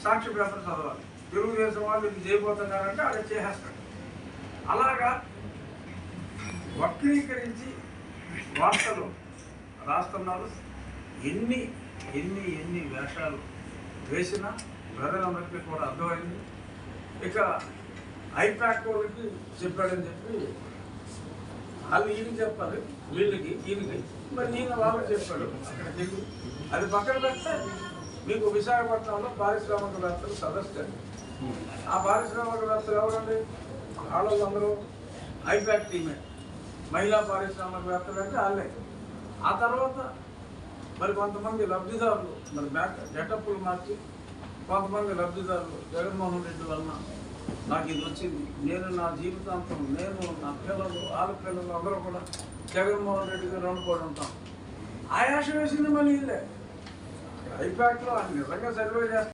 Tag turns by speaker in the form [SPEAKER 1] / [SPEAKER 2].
[SPEAKER 1] సాక్షి paper చదవాలి. తెలుగుదేశం వాళ్ళు ఇది చేయబోతున్నారంటే అది చేసేస్తాడు. అలాగా వక్రీకరించి వార్తలు రాస్తున్నారు. ఎన్ని ఎన్ని ఎన్ని వేషాలు వేసినా ప్రజలందరికీ కూడా అర్థమైంది. ఇక ఐపాక్ వాళ్ళకి చెప్పాడని చెప్పి వాళ్ళు ఈయనకి చెప్పాలి, వీళ్ళకి ఈయనకి, మరి ఈయన వాళ్ళకి చెప్పాడు. అక్కడికి వెళ్ళి అది పక్కన పెడితే మీకు విశాఖపట్నంలో పారిశ్రామికవేత్తలు సదస్సు అండి. ఆ పారిశ్రామికవేత్తలు ఎవరండి? వాళ్ళందరూ ఐపాక్ టీమే. మహిళా పారిశ్రామికవేత్తలు అంటే వాళ్ళే. ఆ తర్వాత మరి కొంతమంది లబ్ధిదారులు మరి గెటప్పులు మార్చి కొంతమంది లబ్ధిదారులు జగన్మోహన్ రెడ్డి వలన నాకు ఇది వచ్చింది, నేను నా జీవితాంతం నేను నా పిల్లలు ఆడపిల్లలు అందరూ కూడా జగన్మోహన్ రెడ్డి గారు అనుకోవడం ఉంటాం. ఆయాస వేసింది మళ్ళీ ఇల్లే. ఐపాక్లో నిజంగా సర్వే చేస్తారు.